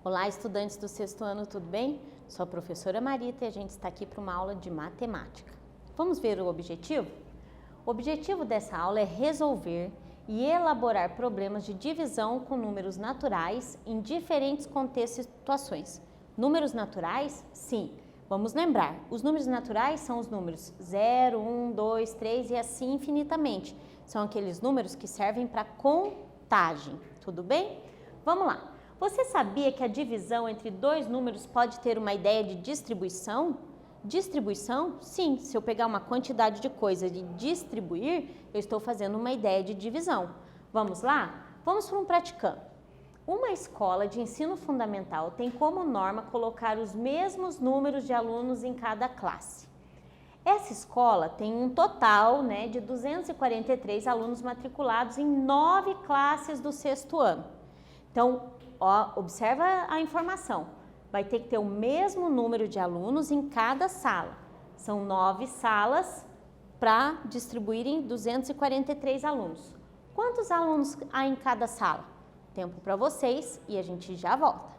Olá, estudantes do sexto ano, tudo bem? Sou a professora Marita e a gente está aqui para uma aula de matemática. Vamos ver o objetivo? O objetivo dessa aula é resolver e elaborar problemas de divisão com números naturais em diferentes contextos e situações. Números naturais? Sim. Vamos lembrar, os números naturais são os números 0, 1, 2, 3 e assim infinitamente. São aqueles números que servem para contagem, tudo bem? Vamos lá. Você sabia que a divisão entre dois números pode ter uma ideia de distribuição? Distribuição? Sim, se eu pegar uma quantidade de coisas e distribuir, eu estou fazendo uma ideia de divisão. Vamos lá? Vamos para um praticando. Uma escola de ensino fundamental tem como norma colocar os mesmos números de alunos em cada classe. Essa escola tem um total de 243 alunos matriculados em 9 classes do sexto ano. Então, observa a informação. Vai ter que ter o mesmo número de alunos em cada sala. São 9 salas para distribuírem 243 alunos. Quantos alunos há em cada sala? Tempo para vocês e a gente já volta.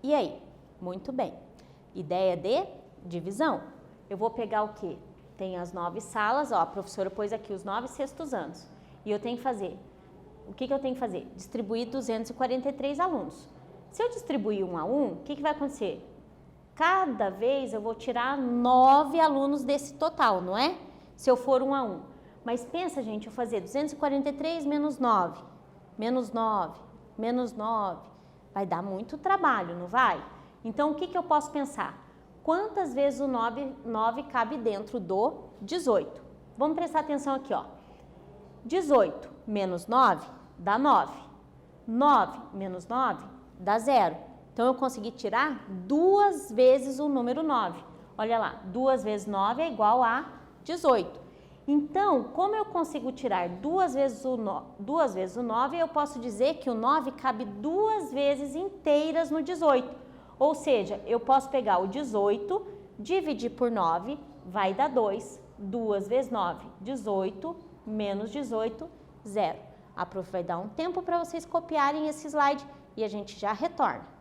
E aí? Muito bem. Ideia de divisão. Eu vou pegar o quê? Tem as 9 salas, a professora pôs aqui os 9 sextos anos. E eu tenho que fazer. O que eu tenho que fazer? Distribuir 243 alunos. Se eu distribuir 1 a 1, o que vai acontecer? Cada vez eu vou tirar 9 alunos desse total, não é? Se eu for 1 a 1. Mas pensa, gente, eu fazer 243 menos 9, menos 9, menos 9. Vai dar muito trabalho, não vai? Então, o que eu posso pensar? Quantas vezes o 9 cabe dentro do 18? Vamos prestar atenção aqui, ó. 18 menos 9 dá 9. 9 menos 9 dá 0. Então, eu consegui tirar 2 vezes o número 9. Olha lá, 2 vezes 9 é igual a 18. Então, como eu consigo tirar 2 vezes o 9, eu posso dizer que o 9 cabe 2 vezes inteiras no 18. Ou seja, eu posso pegar o 18, dividir por 9, vai dar 2. 2 vezes 9, 18, menos 18, 0. A prof vai dar um tempo para vocês copiarem esse slide e a gente já retorna.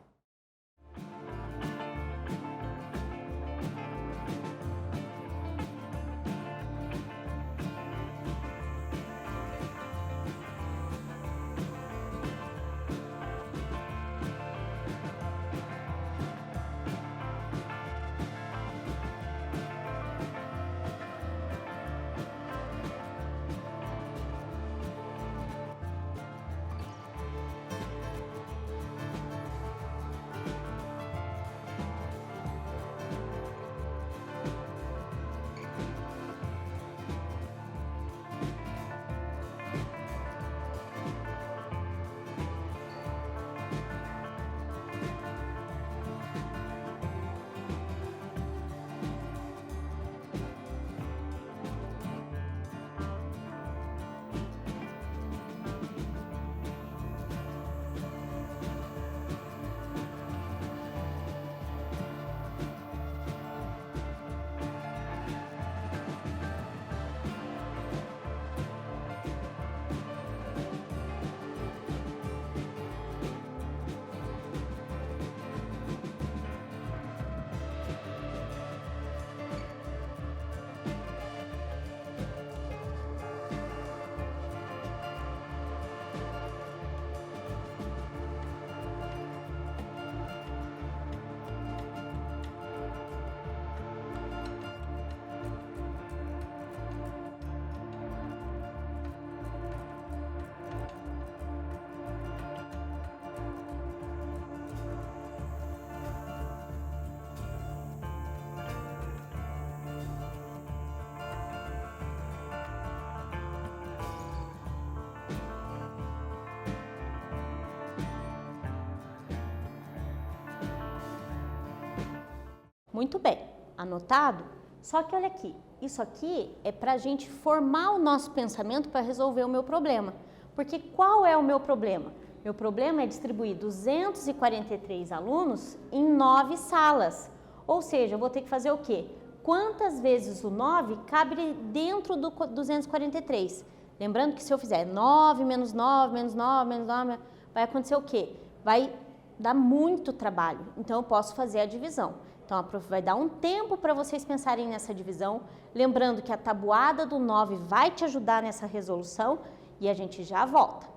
Muito bem, anotado? Só que olha aqui, isso aqui é para a gente formar o nosso pensamento para resolver o meu problema. Porque qual é o meu problema? Meu problema é distribuir 243 alunos em 9 salas. Ou seja, eu vou ter que fazer o quê? Quantas vezes o 9 cabe dentro do 243? Lembrando que se eu fizer 9 menos 9, menos 9, menos 9, vai acontecer o quê? Vai dar muito trabalho. Então, eu posso fazer a divisão. Então, a prof vai dar um tempo para vocês pensarem nessa divisão. Lembrando que a tabuada do 9 vai te ajudar nessa resolução e a gente já volta.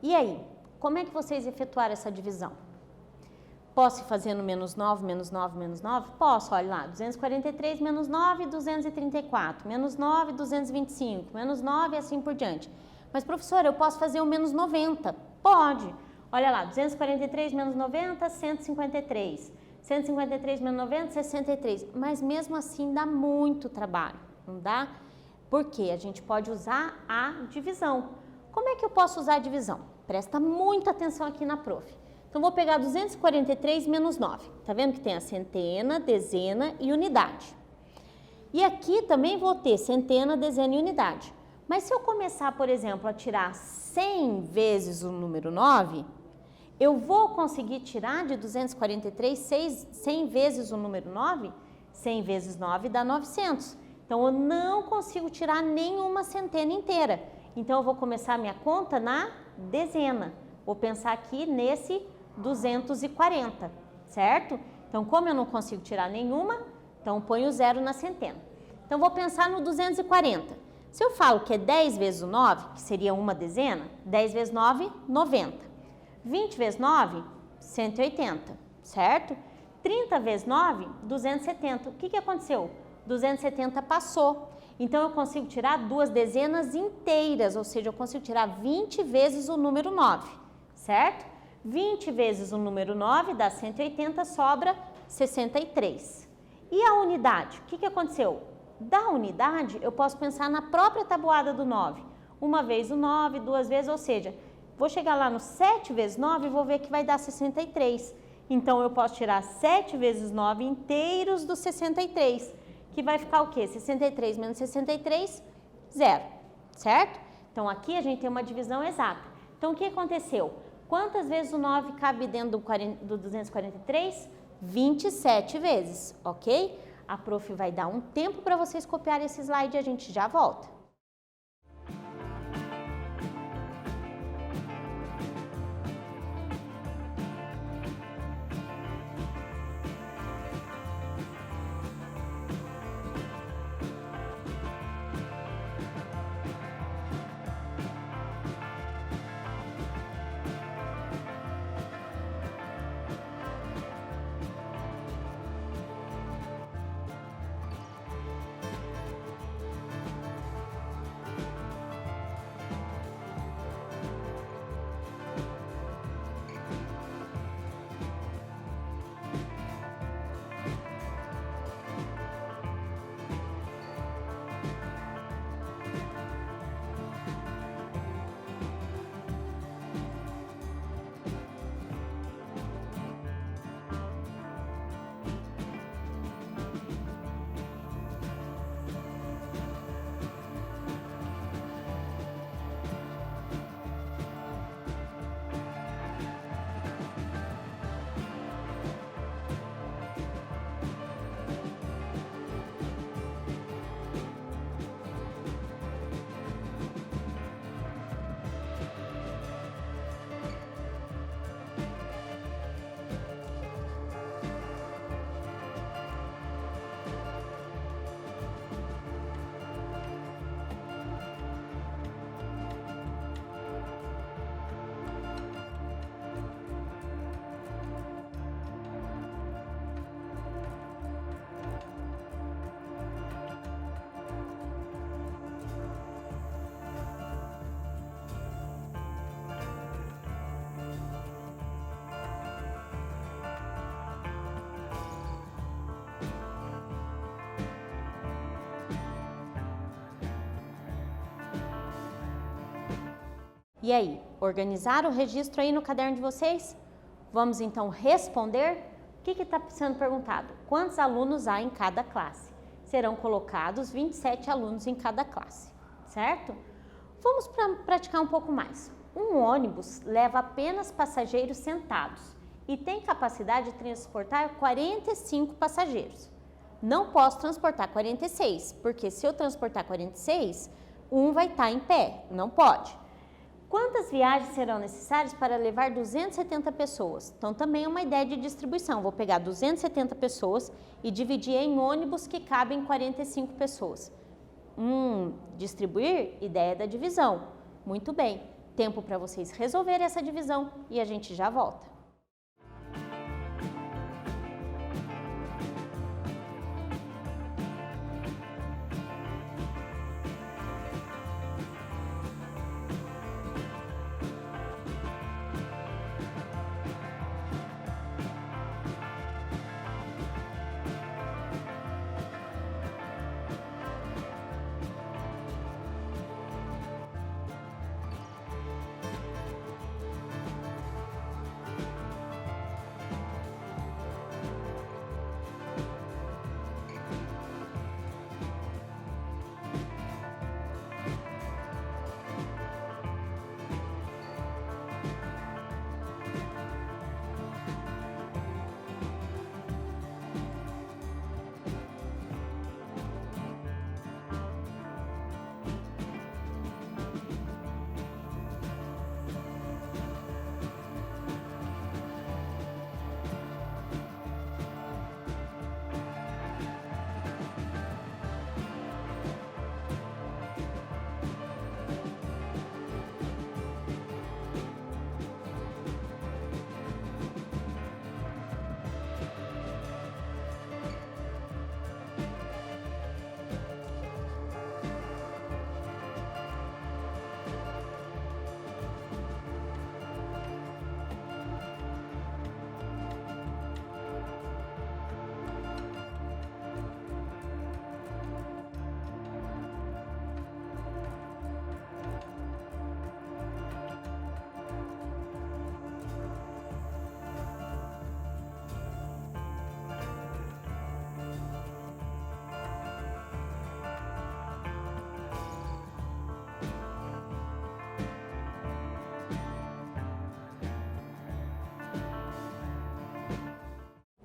E aí, como é que vocês efetuaram essa divisão? Posso ir fazendo menos 9, menos 9, menos 9? Posso, olha lá, 243 menos 9, 234, menos 9, 225, menos 9 e assim por diante. Mas, professora, eu posso fazer o menos 90? Pode. Olha lá, 243 menos 90, 153. 153 menos 90, 63. Mas mesmo assim dá muito trabalho, não dá? Porque a gente pode usar a divisão. Como é que eu posso usar a divisão? Presta muita atenção aqui na prof. Então, vou pegar 243 menos 9. Tá vendo que tem a centena, dezena e unidade. E aqui também vou ter centena, dezena e unidade. Mas se eu começar, por exemplo, a tirar 100 vezes o número 9, eu vou conseguir tirar de 243 100 vezes o número 9? 100 vezes 9 dá 900. Então, eu não consigo tirar nenhuma centena inteira. Então, eu vou começar a minha conta na dezena. Vou pensar aqui nesse 240, certo? Então, como eu não consigo tirar nenhuma, então eu ponho 0 na centena. Então, vou pensar no 240. Se eu falo que é 10 vezes o 9, que seria uma dezena, 10 vezes 9, 90. 20 vezes 9, 180, certo? 30 vezes 9, 270. O que aconteceu? 270 passou. Então, eu consigo tirar duas dezenas inteiras, ou seja, eu consigo tirar 20 vezes o número 9, certo? 20 vezes o número 9 dá 180, sobra 63. E a unidade? O que aconteceu? Da unidade, eu posso pensar na própria tabuada do 9. Uma vez o 9, duas vezes, ou seja, vou chegar lá no 7 vezes 9 e vou ver que vai dar 63. Então, eu posso tirar 7 vezes 9 inteiros do 63. Que vai ficar o quê? 63 menos 63, 0, certo? Então, aqui a gente tem uma divisão exata. Então, o que aconteceu? Quantas vezes o 9 cabe dentro do 243? 27 vezes, ok? A prof vai dar um tempo para vocês copiarem esse slide e a gente já volta. E aí, organizaram o registro aí no caderno de vocês? Vamos então responder? O que está sendo perguntado? Quantos alunos há em cada classe? Serão colocados 27 alunos em cada classe, certo? Vamos praticar um pouco mais. Um ônibus leva apenas passageiros sentados e tem capacidade de transportar 45 passageiros. Não posso transportar 46, porque se eu transportar 46, um vai estar em pé, não pode. Quantas viagens serão necessárias para levar 270 pessoas? Então, também é uma ideia de distribuição. Vou pegar 270 pessoas e dividir em ônibus que cabem 45 pessoas. Distribuir, ideia da divisão. Muito bem. Tempo para vocês resolverem essa divisão e a gente já volta.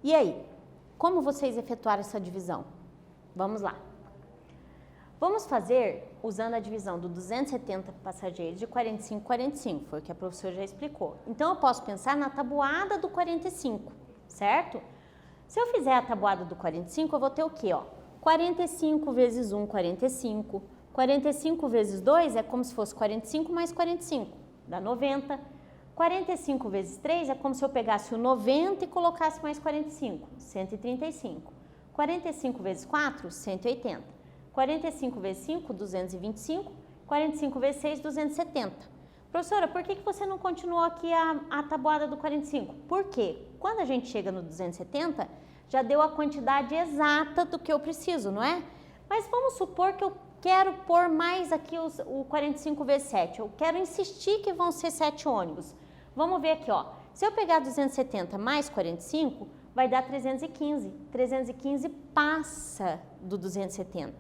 E aí, como vocês efetuaram essa divisão? Vamos lá. Vamos fazer usando a divisão do 270 passageiros de 45 45, foi o que a professora já explicou. Então, eu posso pensar na tabuada do 45, certo? Se eu fizer a tabuada do 45, eu vou ter o quê? 45 vezes 1, 45. 45 vezes 2 é como se fosse 45 mais 45, dá 90. 45 vezes 3 é como se eu pegasse o 90 e colocasse mais 45, 135. 45 vezes 4, 180. 45 vezes 5, 225. 45 vezes 6, 270. Professora, por que você não continuou aqui a tabuada do 45? Por quê? Quando a gente chega no 270, já deu a quantidade exata do que eu preciso, não é? Mas vamos supor que eu quero pôr mais aqui o 45 vezes 7. Eu quero insistir que vão ser 7 ônibus. Vamos ver aqui, se eu pegar 270 mais 45, vai dar 315. 315 passa do 270.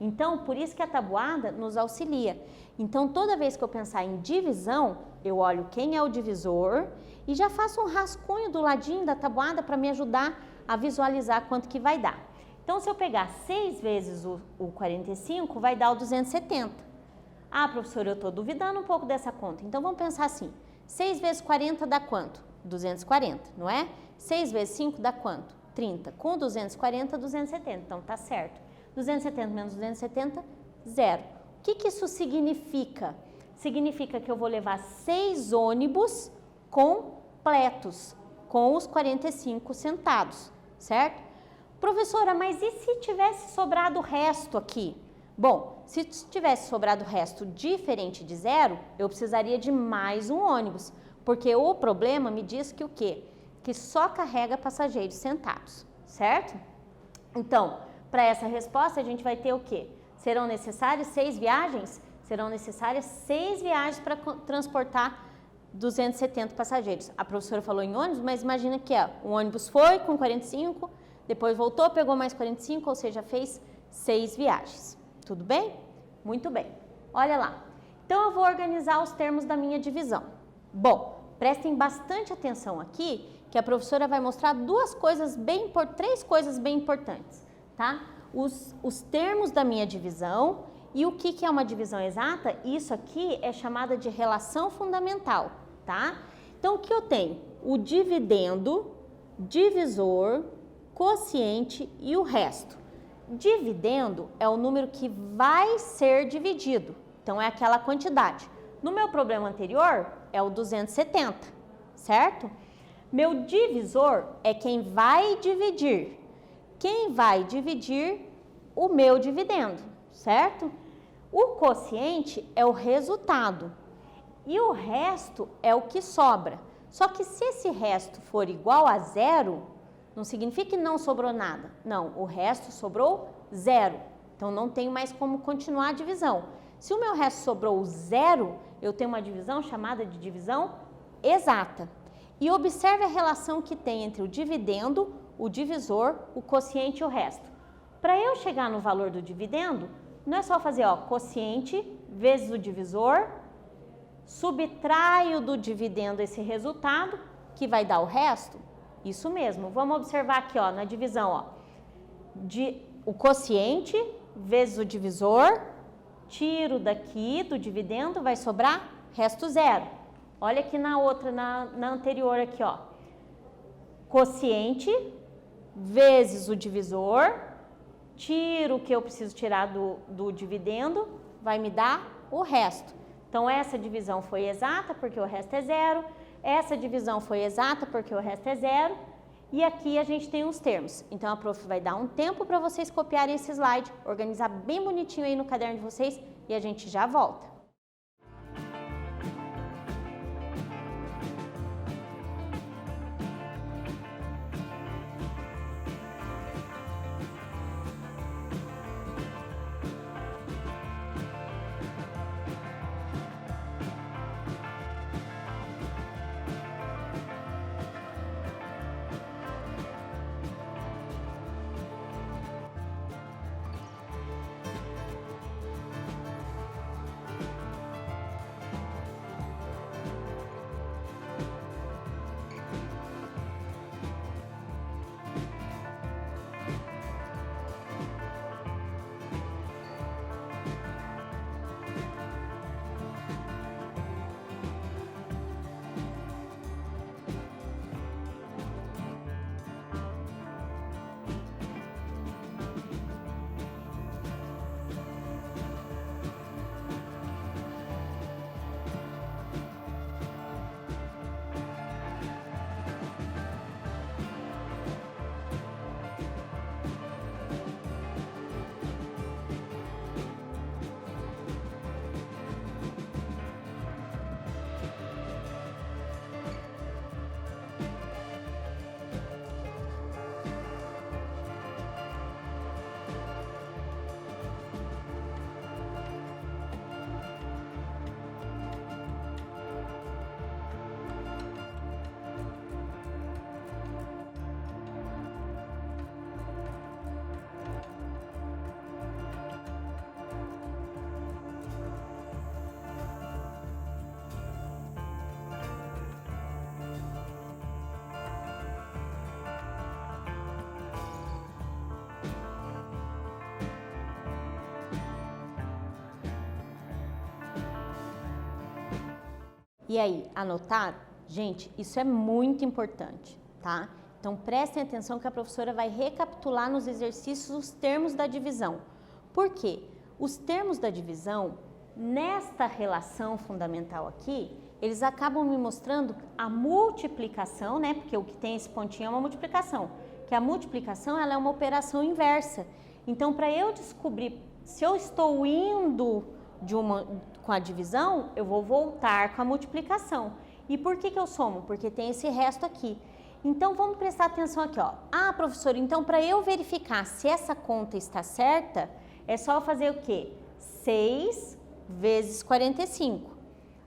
Então, por isso que a tabuada nos auxilia. Então, toda vez que eu pensar em divisão, eu olho quem é o divisor e já faço um rascunho do ladinho da tabuada para me ajudar a visualizar quanto que vai dar. Então, se eu pegar 6 vezes o 45, vai dar o 270. Ah, professora, eu estou duvidando um pouco dessa conta. Então, vamos pensar assim. 6 vezes 40 dá quanto? 240, não é? 6 vezes 5 dá quanto? 30. Com 240, 270. Então, tá certo. 270 menos 270, 0. O que isso significa? Significa que eu vou levar 6 ônibus completos, com os 45 sentados, certo? Professora, mas e se tivesse sobrado o resto aqui? Bom, se tivesse sobrado o resto diferente de 0, eu precisaria de mais um ônibus, porque o problema me diz que o quê? Que só carrega passageiros sentados, certo? Então, para essa resposta, a gente vai ter o quê? Serão necessárias 6 viagens? serão necessárias 6 viagens para transportar 270 passageiros. A professora falou em ônibus, mas imagina que o ônibus foi com 45, depois voltou, pegou mais 45, ou seja, fez 6 viagens. Tudo bem? Muito bem. Olha lá. Então, eu vou organizar os termos da minha divisão. Bom, prestem bastante atenção aqui, que a professora vai mostrar três coisas bem importantes, tá? Os termos da minha divisão e o que é uma divisão exata. Isso aqui é chamada de relação fundamental, tá? Então, o que eu tenho? O dividendo, divisor, quociente e o resto. Dividendo é o número que vai ser dividido, então é aquela quantidade. No meu problema anterior é o 270, certo? Meu divisor é quem vai dividir. Quem vai dividir o meu dividendo, certo? O quociente é o resultado e o resto é o que sobra. Só que se esse resto for igual a zero, não significa que não sobrou nada. Não, o resto sobrou zero. Então, não tenho mais como continuar a divisão. Se o meu resto sobrou zero, eu tenho uma divisão chamada de divisão exata. E observe a relação que tem entre o dividendo, o divisor, o quociente e o resto. Para eu chegar no valor do dividendo, não é só fazer quociente vezes o divisor, subtraio do dividendo esse resultado, que vai dar o resto. Isso mesmo. Vamos observar aqui na divisão. O quociente vezes o divisor, tiro daqui do dividendo, vai sobrar resto zero. Olha aqui na outra, na anterior aqui, quociente vezes o divisor, tiro o que eu preciso tirar do dividendo, vai me dar o resto. Então, essa divisão foi exata porque o resto é zero, essa divisão foi exata porque o resto é zero, e aqui a gente tem os termos. Então, a prof vai dar um tempo para vocês copiarem esse slide, organizar bem bonitinho aí no caderno de vocês e a gente já volta. E aí, anotar? Gente, isso é muito importante, tá? Então, prestem atenção que a professora vai recapitular nos exercícios os termos da divisão. Por quê? Os termos da divisão, nesta relação fundamental aqui, eles acabam me mostrando a multiplicação, né? Porque o que tem esse pontinho é uma multiplicação. Que a multiplicação, ela é uma operação inversa. Então, para eu descobrir se eu estou indo com a divisão, eu vou voltar com a multiplicação. E por que eu somo? Porque tem esse resto aqui. Então, vamos prestar atenção aqui, Ah, professora, então para eu verificar se essa conta está certa, é só fazer o quê? 6 vezes 45.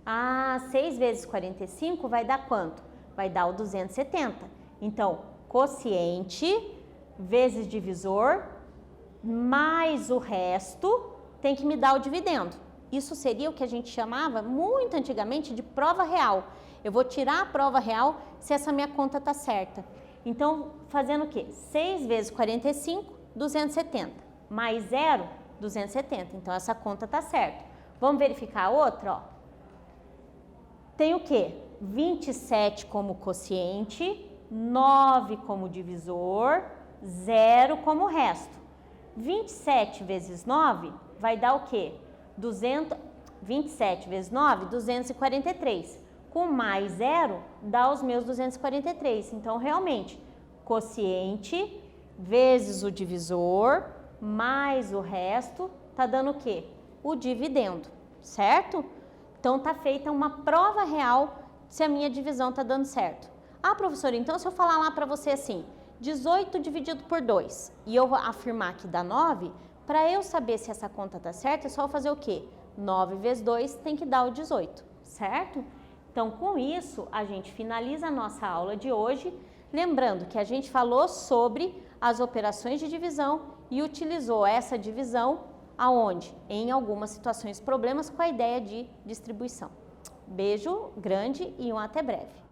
Ah, 6 vezes 45 vai dar quanto? Vai dar o 270. Então, quociente vezes divisor mais o resto tem que me dar o dividendo. Isso seria o que a gente chamava muito antigamente de prova real. Eu vou tirar a prova real se essa minha conta está certa. Então, fazendo o quê? 6 vezes 45, 270. Mais 0, 270. Então, essa conta está certa. Vamos verificar a outra? Ó. Tem o quê? 27 como quociente, 9 como divisor, 0 como resto. 27 vezes 9 vai dar o quê? 27 vezes 9, 243. Com mais 0, dá os meus 243. Então, realmente, quociente vezes o divisor mais o resto, tá dando o quê? O dividendo, certo? Então, tá feita uma prova real se a minha divisão tá dando certo. Ah, professora, então se eu falar lá para você assim, 18 dividido por 2, e eu afirmar que dá 9, para eu saber se essa conta tá certa, é só eu fazer o quê? 9 vezes 2 tem que dar o 18, certo? Então, com isso, a gente finaliza a nossa aula de hoje, lembrando que a gente falou sobre as operações de divisão e utilizou essa divisão aonde? Em algumas situações, problemas com a ideia de distribuição. Beijo grande e até breve.